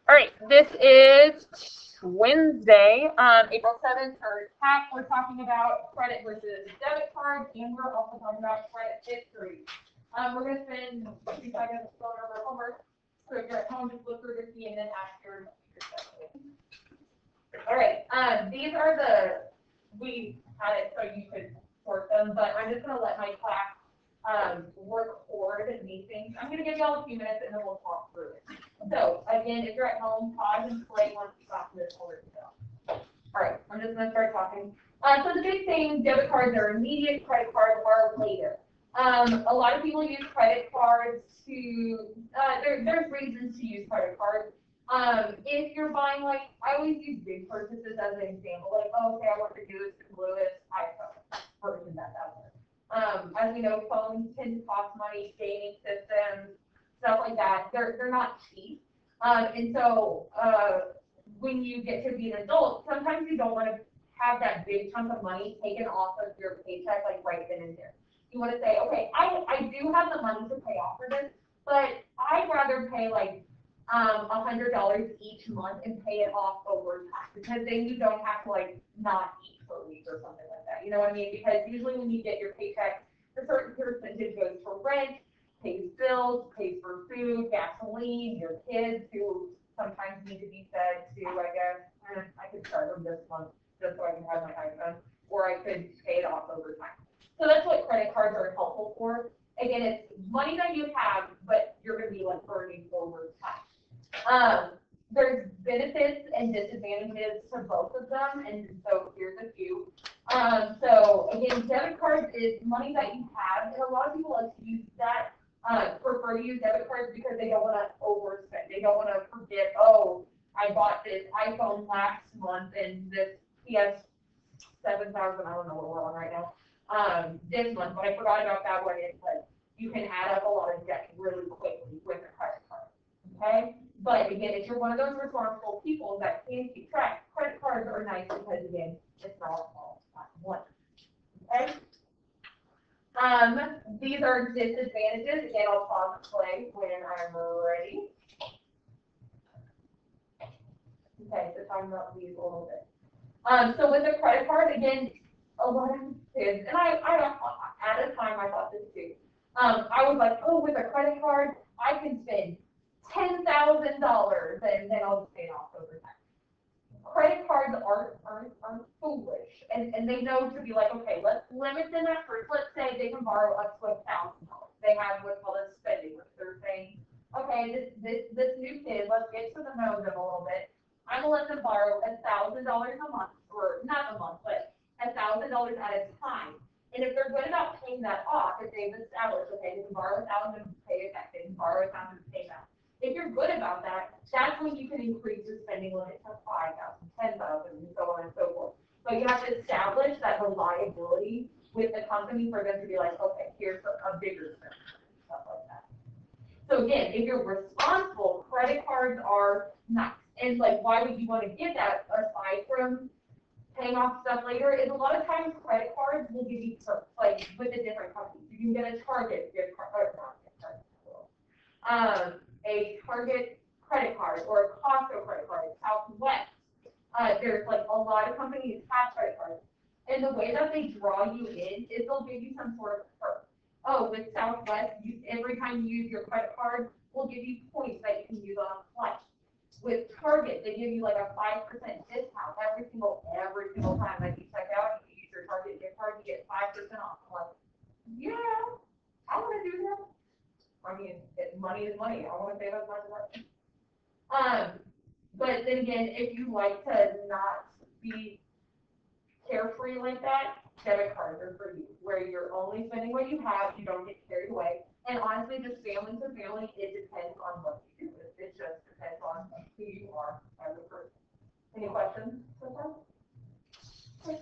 All right, this is Wednesday, April 7th, or KAP. We're talking about credit versus debit card, and we're also talking about credit history. We're going to spend 2 seconds going over homework. So if you're at home, just look through the key and then ask your questions. All right, these are we had it so you could sort them, but I'm just going to let my class record these things. I'm going to give you all a few minutes and then we'll talk through it. So again, if you're at home, pause and play once you got this order. All right, I'm just going to start talking. So the big thing, debit cards are immediate, credit cards are later. A lot of people use credit cards to, there's reasons to use credit cards. If you're buying, like, I always use big purchases as an example, like, oh, okay, I want to do this Lewis iPhone version that's out there. As we know, phones tend to cost money, gaming systems, stuff like that. They're not cheap. And so when you get to be an adult, sometimes you don't want to have that big chunk of money taken off of your paycheck, like right then and there. You want to say, okay, I do have the money to pay off for this, but I'd rather pay like $100 each month and pay it off over time, because then you don't have to like not eat for a week or something like that. You know what I mean? Because usually when you get your paycheck, a certain percentage goes for rent, pays bills, pays for food, gasoline, your kids who sometimes need to be fed too, I guess. I could start them this month just so I can have my iPhone, or I could pay it off over time. So that's what credit cards are helpful for. Again, it's money that you have, but you're going to be like earning over time. There's benefits and disadvantages to both of them, and so here's a few. So again, debit cards is money that you have, and a lot of people like to use that, prefer to use debit cards because they don't want to overspend. They don't want to forget, oh, I bought this iPhone last month and this PS 7000, I don't know what we're on right now, this month, but I forgot about that one. It's like you can add up a lot of debt really quickly with a credit card. Okay? But again, if you're one of those responsible people that can keep track, credit cards are nice because again, it's not all one. Okay? These are disadvantages. Again, I'll pause and play when I'm ready. Okay, so talking about these a little bit. So with a credit card, again, a lot of kids, and I at a time I thought this too. I was like, oh, with a credit card, I can spend $10,000 and then I'll just pay it off over time. Credit cards are foolish, and they know to be like, okay, let's limit them at first. Let's say they can borrow up to $1,000. They have what's called a spending limit. They're saying, okay, this new kid, let's get to the know them a little bit. I'm gonna let them borrow $1,000 a month, or not a month, but $1,000 at a time. And if they're good about paying that off, if they've established, okay, they can borrow $1,000 and pay it back, they can borrow $1,000 and pay it back. If you're good about that, that's when you can increase your spending limit to $5,000, $10,000, and so on and so forth. But you have to establish that reliability with the company for them to be like, okay, here's a bigger spending, stuff like that. So again, if you're responsible, credit cards are nice. And like, why would you want to get that aside from paying off stuff later? Is a lot of times credit cards will give you perks, like with the different companies. You can get a Target gift card, or not gift card, a Target credit card or a Costco credit card, Southwest. There's like a lot of companies have credit cards. And the way that they draw you in is they'll give you some sort of perk. Oh, with Southwest, every time you use your credit card, we'll give you points that you can use on a flight. With Target, they give you like a 5% discount every single time that you check out and you use your Target gift card, you get 5% off. I'm like, yeah, I want to do that. I mean, money is money. I want to save as much as I can. But then again, if you like to not be carefree like that, debit cards are for you, where you're only spending what you have, you don't get carried away. And honestly, just family to family, it depends on what you do. It just depends on who you are as a person. Any questions so far? Okay.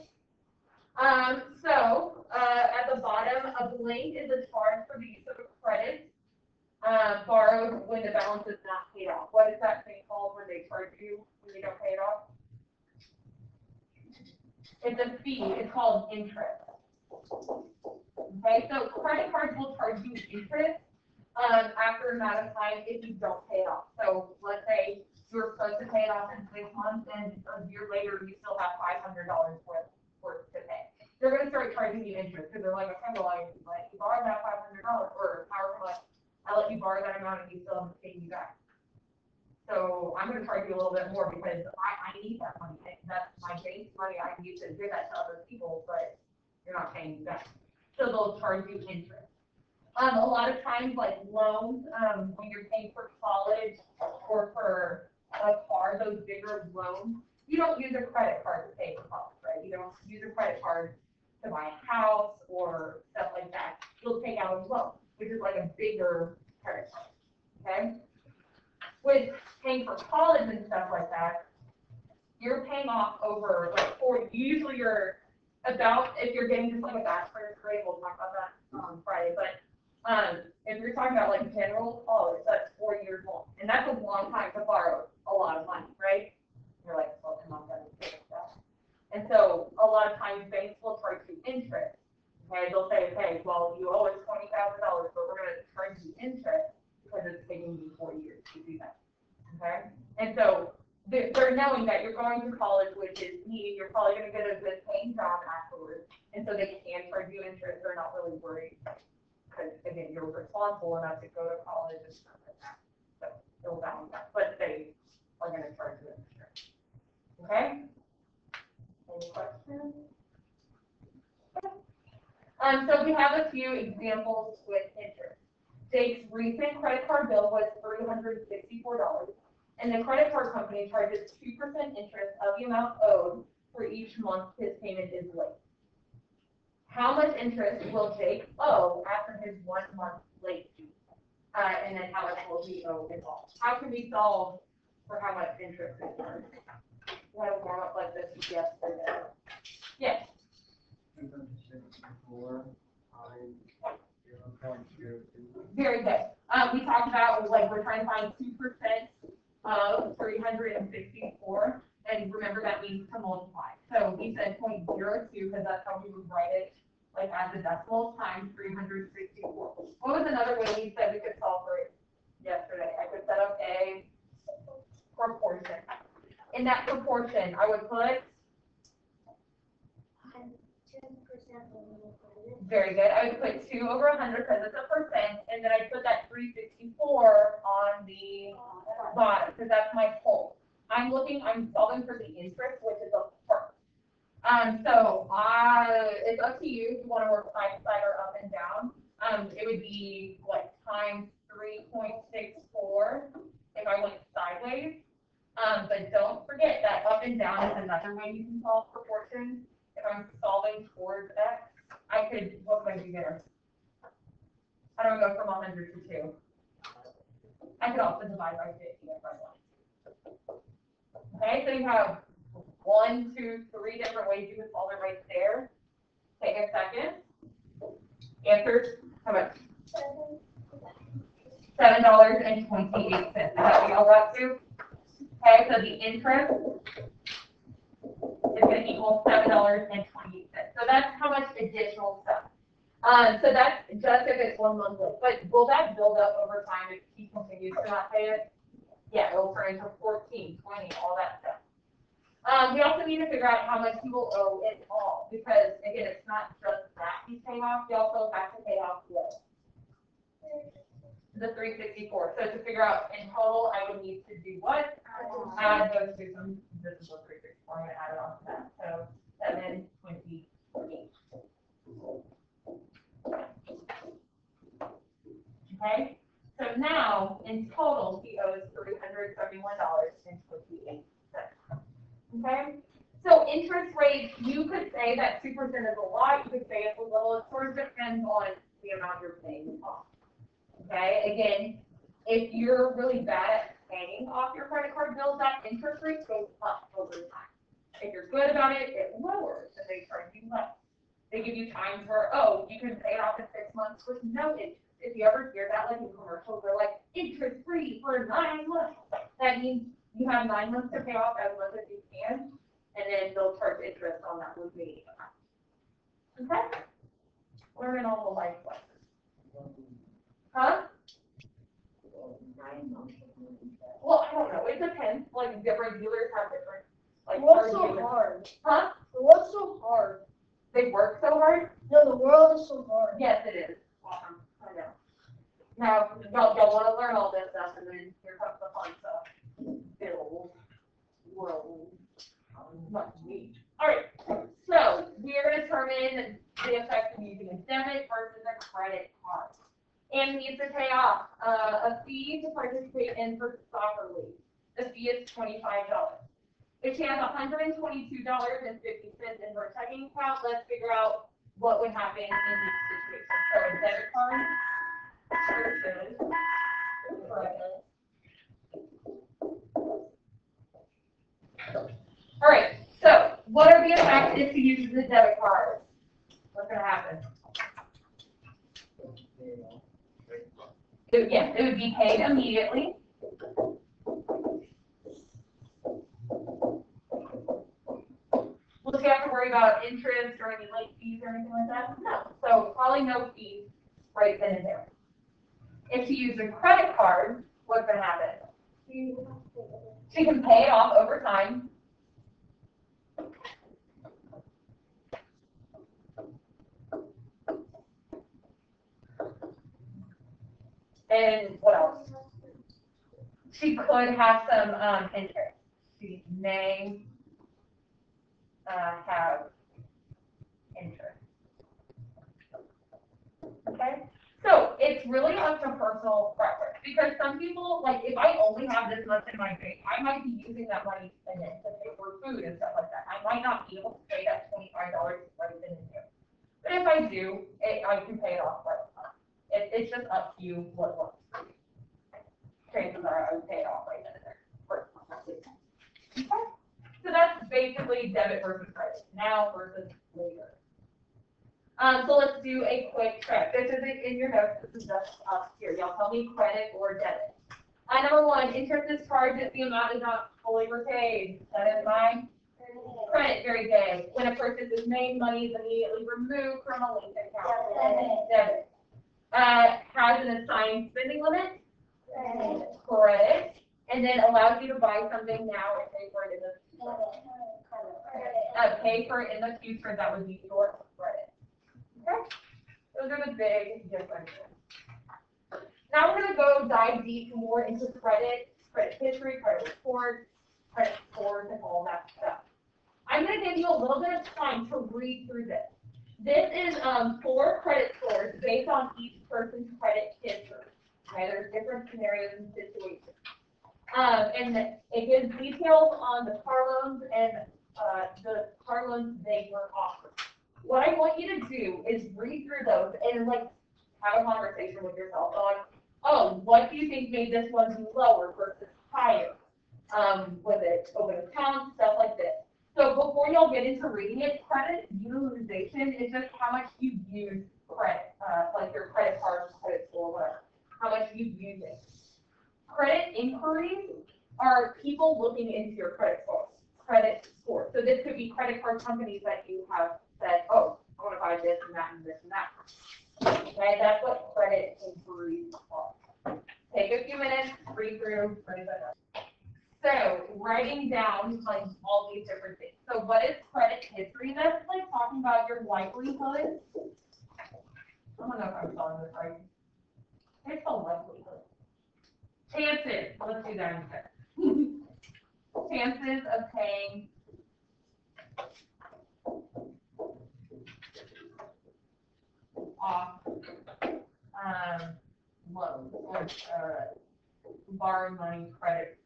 At the bottom, a blank is a charge for the use of a credit borrowed when the balance is not paid off. What is that thing called when they charge you when you don't pay it off? It's a fee. It's called interest. Okay, so credit cards will charge you interest after a amount of time if you don't pay it off. So let's say your off in 6 months, and a year later you still have $500 worth to pay. They're going to start charging you interest because they're like, okay, well, you borrowed that $500 or however much. I let you borrow that amount and you still haven't paid me back. So I'm going to charge you a little bit more because I need that money. That's my base money. I need to give that to other people, but you're not paying me back. So they'll charge you interest. A lot of times, like loans, when you're paying for college or for a car, those bigger loans, you don't use a credit card to pay for college, right? You don't use a credit card to buy a house or stuff like that. You'll take out a loan, which is like a bigger credit card, okay? With paying for college and stuff like that, you're paying off over like usually you're about, if you're getting just like a bachelor's grade, we'll talk about that on Friday, but if you're talking about like general college, that's 4 years long, and that's a long time to borrow a lot of money, right? You're like, well, I'm not going to do that. And so a lot of times banks will charge you interest. Okay, they'll say, okay, well, you owe us $20,000, but we're going to charge you interest because it's taking you 4 years to do that. Okay, and so they're knowing that you're going to college, which is meaning you're probably going to get a good paying job afterwards, and so they can charge you interest. They're not really worried. Because again, you're responsible enough to go to college and stuff like that. So they'll balance that, but they are going to charge you interest. Okay? Any questions? So we have a few examples with interest. Jake's recent credit card bill was $364, and the credit card company charges 2% interest of the amount owed for each month his payment is late. How much interest will Jake owe after his 1 month late fee? And then how much will he owe in all? How can we solve for how much interest is charged? You want to warm up like this yesterday? Yes. 264 times 0.02. Very good. We talked about like we're trying to find 2% of 364, and remember that means to multiply. So we said 0.02 because that's how we would write it, like as a decimal times 364. What was another way we said we could solve for it yesterday? I could set up a proportion. In that proportion, I would put 10% over 100. Very good. I would put 2 over 100 because it's a percent, and then I put that 364 on the bottom because that's my whole. I'm solving for the interest, which is a part. So it's up to you if you want to work side to side or up and down. It would be like times 3.64 if I went sideways. But don't forget that up and down is another way you can solve proportions. If I'm solving towards x, I could, what would I do there? How do I go from 100 to 2? I could also divide by 50 if I want. Okay, so you have 1, 2, 3 different ways you can solve it right there. Take a second. Answers, how much? $7.28. Is that what y'all got to? Okay, so the interest is going to equal $7.28. So that's how much additional stuff. So that's just if it's 1 month late. But will that build up over time if he continues to not pay it? Yeah, it will turn into 14, 20, all that stuff. We also need to figure out how much he will owe in all, because again, it's not just that he's paying off. He also has to pay off the 364. So to figure out in total, I would need to do what? Add those two. So this is what 364. I'm going to add it on to that. So 728. Okay. So now in total, he owes $371.28. Okay. So interest rate, you could say that 2% is a lot. You could say it's a little. It sort of depends on the amount you're paying off. Okay. Again, if you're really bad at paying off your credit card bills, that interest rate goes up over time. If you're good about it, it lowers, and they charge you less. They give you times where, oh, you can pay it off in 6 months with no interest. If you ever hear that, like in commercials, they're like, interest free for 9 months. That means you have 9 months to pay off as much as you can, and then they'll charge interest on that remaining amount. Okay? Learning all the life lessons. Huh? 9 months. Well, I don't know. It depends, like different dealers have different, like. What's card so dealers. hard? Huh? What's so hard? They work so hard? No, the world is so hard. Yes, it is. Awesome. I know. Now, y'all want to learn all this stuff, and then here comes the fun stuff. Bills, world, much neat. All right, so we are going to determine the effect of using a debit versus a credit card. And needs to pay off a fee to participate in for soccer league. The fee is $25. If she has $122.50 in her checking account, let's figure out what would happen in each situation. So a debit card versus credit. All right, so what are the effects if she uses the debit card? What's going to happen? It would be paid immediately. Will she have to worry about interest or any late fees or anything like that? No. So probably no fees right then and there. If she uses a credit card, what's going to happen? She can pay it off over time. And what else? She could have some interest. She may have interest. Okay? So it's really up to personal preference because some people, like if I only have this much in my bank, I might be using that money and then to pay for food and stuff like that. I might not be able to pay that $25 right then and there. But if I do, I can pay it off right now. It's just up to you what works. Chances are I would pay it off right then and there. Okay? So that's basically debit versus credit, now versus later. So let's do a quick check. This isn't in your notes, this is just up here. Y'all tell me credit or debit. Number one, interest is charged if the amount is not fully repaid. That is my credit, very good. When a purchase is made, money is immediately removed from a linked account. Debit. Has an assigned spending limit. Credit. And then allows you to buy something now and pay for it in the future. Pay for it in the future, that would be your credit. Okay? Those are the big differences. Now we're going to go dive deep more into credit history, credit reports, credit scores, and all that stuff. I'm going to give you a little bit of time to read through this. This is 4 credit scores based on each person's credit history. Okay, there's different scenarios and situations. And it gives details on the car loans and the car loans they were offered. What I want you to do is read through those and like have a conversation with yourself on, oh, what do you think made this one be lower versus higher? Was it open accounts, stuff like this. So before y'all get into reading it, credit utilization is just how much you use credit, like your credit card, credit score, whatever, how much you use it. Credit inquiries are people looking into your credit score. So this could be credit card companies that you have said, oh, I want to buy this and that and this and that. Okay, that's what credit inquiries are. Take a few minutes, read through, read that up. So writing down like all these different things. So what is credit history? That's like talking about your likelihood. I don't know if I'm spelling this right. It's a likelihood. Chances. Let's do that instead. Chances of paying off loans or borrowing money, credit,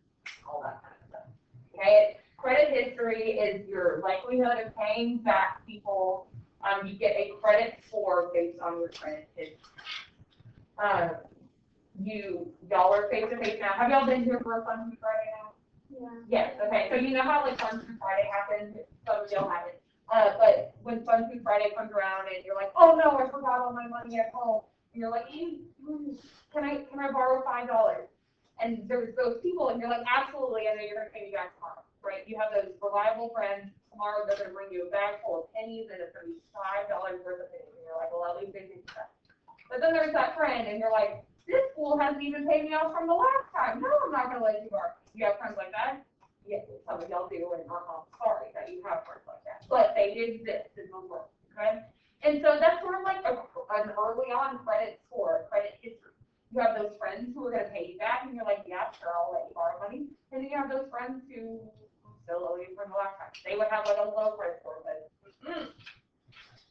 all that kind of stuff. Okay, credit history is your likelihood of paying back people. You get a credit score based on your credit history. Y'all are face to face now. Have y'all been here for a Fun Food Friday now? Yeah. Yes. Okay. So you know how like Fun Food Friday happens. Some of y'all haven't. But when Fun Food Friday comes around and you're like, oh no, I forgot all my money at home. And you're like, can I borrow $5? And there's those people, and you're like, absolutely, I know you're gonna pay me back tomorrow, right? You have those reliable friends. Tomorrow they're gonna bring you a bag full of pennies, and it's gonna be $5 worth of pennies. And you're like, well, at least they do that. But then there's that friend, and you're like, this school hasn't even paid me off from the last time. No, I'm not gonna let you borrow. You have friends like that? Yeah, some of y'all do, and I'm sorry that you have friends like that. But they exist in the world, okay? And so that's sort of like an early on credit score, credit history. You have those friends who are gonna pay you back, and you're like, yeah, sure, I'll let you borrow money. And then you have those friends who still owe you from the last time. They would have like a low credit score, but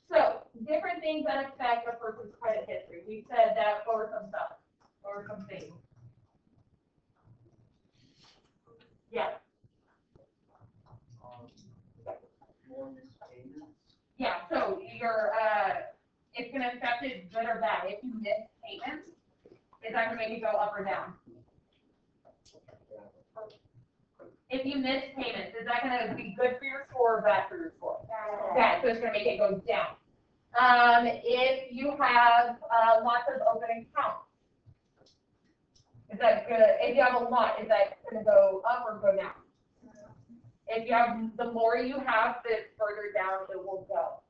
So, different things that affect a person's credit history. We said that for some stuff, or some things. Yeah, More missed payments. yeah, so it's gonna affect it good or bad. If you miss payments, is that gonna make you go up or down? If you miss payments, is that gonna be good for your score or bad for your score? Bad, so it's gonna make it go down. If you have lots of open accounts, is that good? If you have a lot, is that gonna go up or go down? If you have, the more you have, the further down it will go.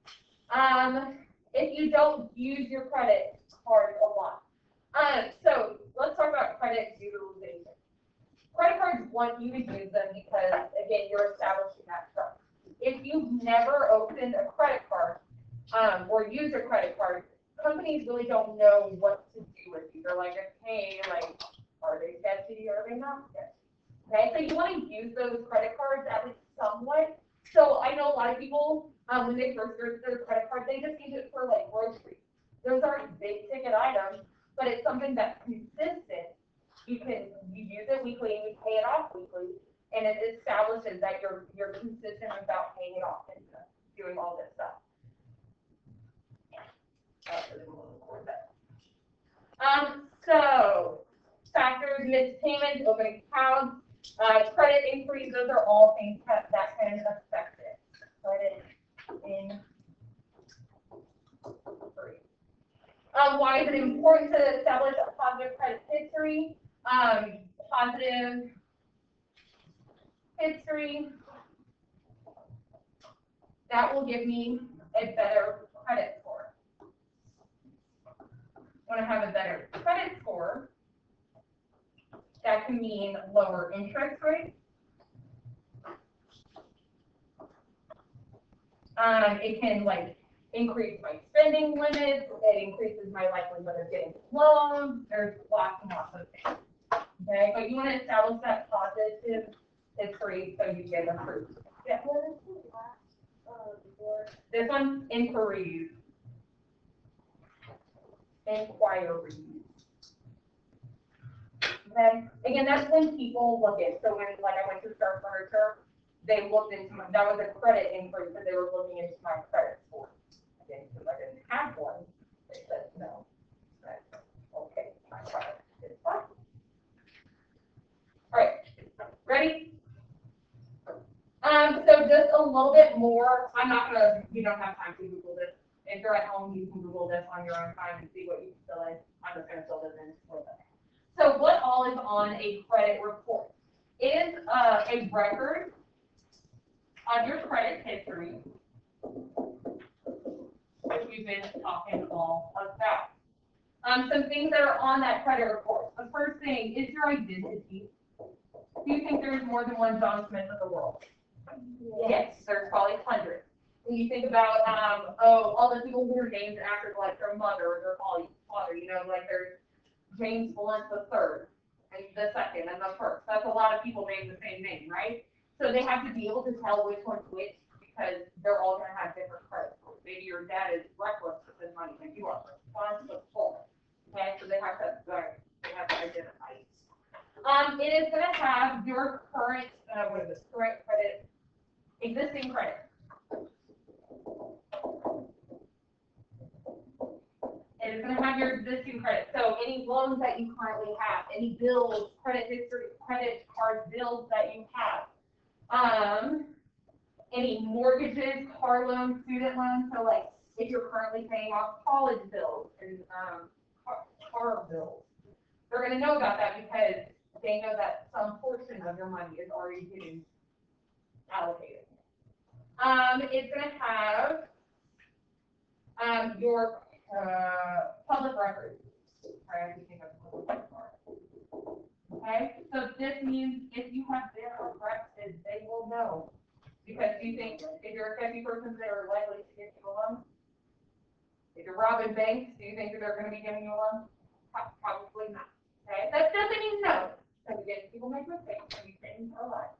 If you don't use your credit card a lot. So let's talk about credit utilization. Credit cards want you to use them because, again, you're establishing that trust. If you've never opened a credit card, or used a credit card, companies really don't know what to do with you. They're like, hey, like, are they sketchy or are they not sketchy? Okay, so you want to use those credit cards at least somewhat. So I know a lot of people, when they first get their credit card, they just use it for like groceries. Those aren't big ticket items, but it's something that's consistent. You use it weekly and you pay it off weekly, and it establishes that you're consistent about paying it off and doing all this stuff. So factors, missed payments, open accounts, credit increase, those are all things that can affect it. Credit increase. Why is it important to establish a positive credit history? Positive history, that will give me a better credit score. Want to have a better credit score, that can mean lower interest rates. It can like increase my spending limits. It increases my likelihood of getting loans. There's lots and lots of things. Okay, but you want to establish that positive history so you get approved. Yeah. This one's inquiries. Inquiries. Okay. Again, that's when people look at. So when like I went to Star Furniture, they looked into my, that was a credit inquiry because they were looking into my credit score. Again, because I didn't have one, they said no. Okay, my credit is fine. All right, ready? So just a little bit more. I'm not gonna. You don't have time to Google this. If you're at home, you can Google this on your own time and see what you can fill in. I'm just gonna fill this in for them. So what all is on a credit report? It is a record of your credit history, which we've been talking all about. Some things that are on that credit report. The first thing is your identity. Do you think there's more than one John Smith in the world? Yes, there's probably hundreds. When you think about, all the people who are named after like their mother or their father, you know, like there's James Blunt the third, and the second, and the first. That's a lot of people named the same name, right? So they have to be able to tell which one's which because they're all going to have different credit scores. Maybe your dad is reckless with his money, and you are responsible. Okay, so they have to identify. It is going to have your current, current credit, existing credit. It is going to have your existing credit. So any loans that you currently have, any bills, credit history, credit card bills that you have, any mortgages, car loans, student loans. So like if you're currently paying off college bills and car bills, they're going to know about that because they know that some portion of your money is already getting allocated. It's going to have your public records. I have to think of a credit card. Okay, so this means if you have their addresses, they will know. Because do you think if you're a sketchy person, they're likely to give you a loan? If you're robbing banks, do you think that they're going to be giving you a loan? Probably not. Okay, that doesn't mean no. Because again, people make mistakes and these things are life.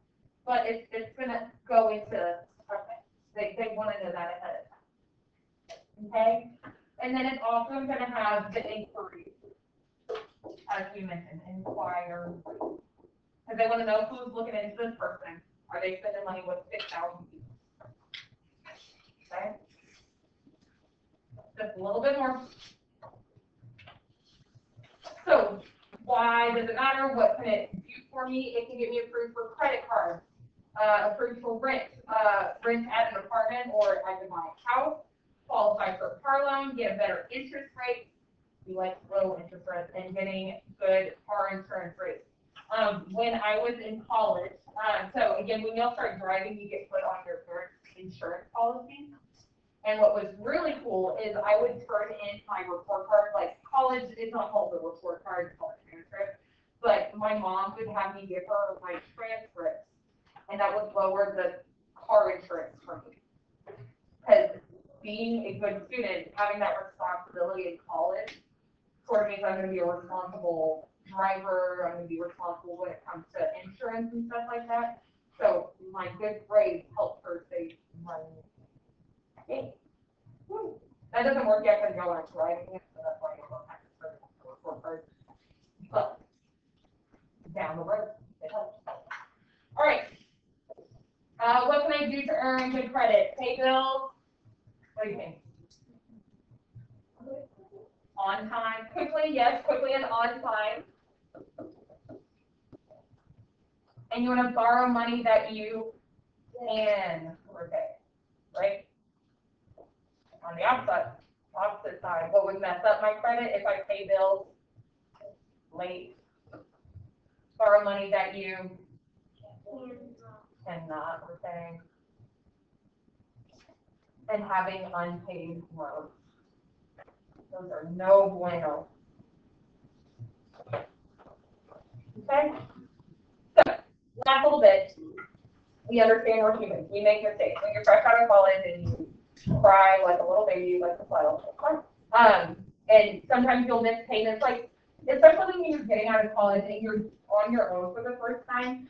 But it's going to go into, okay, they want to know that ahead of time. Okay, and then it's also going to have the inquiry, as we mentioned, inquire. Because they want to know who's looking into this person. Are they spending money with 6,000 people? Okay. Just a little bit more. So, why does it matter? What can it do for me? It can get me approved for credit cards, approved for rent, rent at an apartment, or I can buy a house, qualify for a car loan, get a better interest rate. We like low interest rates and getting good car insurance rates. When I was in college, so again, when you'll start driving, you get put on your parents' insurance policy. And what was really cool is I would turn in my report card, like college is not called a report card, it's called a transcript. But my mom would have me give her my transcripts, and that would lower the car insurance for me. Because being a good student, having that responsibility in college, sort of means I'm going to be a responsible driver, I'm going to be responsible when it comes to insurance and stuff like that. So my good grades helped her save money. Okay. That doesn't work yet because y'all aren't driving it, so that's why you don't have to start a report card. But down the road, it helps. All right. What can I do to earn good credit? Pay bills. What do you think? On time, quickly, yes, quickly and on time. And you want to borrow money that you can repay, right? On the opposite side, what would mess up my credit if I pay bills late? Borrow money that you cannot repay. And having unpaid loans. Those are no bueno. Okay? So, last little bit. We understand we're humans. We make mistakes. When you're fresh out of college and you cry like a little baby, like a child. And sometimes you'll miss payments, like, especially when you're getting out of college and you're on your own for the first time,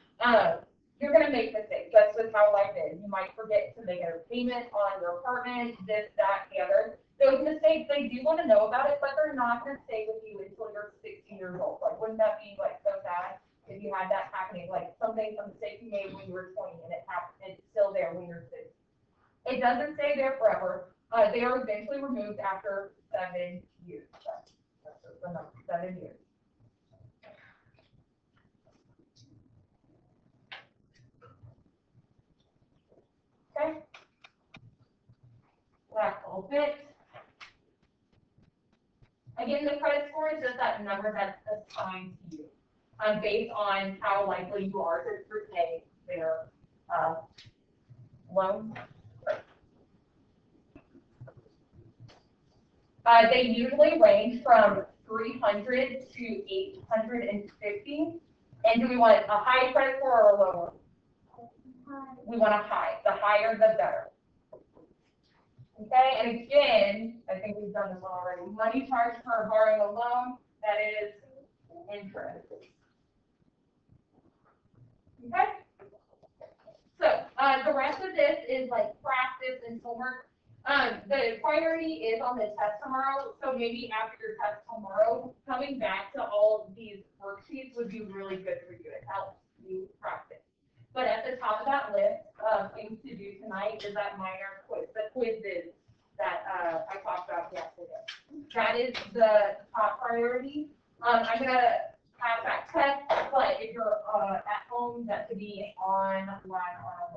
you're going to make mistakes. That's just how life is. You might forget to make a payment on your apartment, this, that, the other. Those mistakes, they do want to know about it, but they're not going to stay with you until you're 60 years old. Like, wouldn't that be, like, so sad if you had that happening? Like, a mistake you made when you were 20 and it's still there when you're 60. It doesn't stay there forever. They are eventually removed after 7 years. That's the number, 7 years. Okay. Last little bit. Again, the credit score is just that number that's assigned to you, based on how likely you are to repay their loan. They usually range from 300 to 850. And do we want a high credit score or a low one? We want a high. The higher, the better. Okay, and again, I think we've done this one already. Money charged for borrowing a loan, that is interest. Okay? So, the rest of this is like practice and homework. The priority is on the test tomorrow, so maybe after your test tomorrow, coming back to all of these worksheets would be really good for you. It helps you practice. But at the top of that list of things to do tonight is that minor quiz, the quizzes that I talked about yesterday. That is the top priority. I'm going to pass that test, but if you're at home, that should be online on our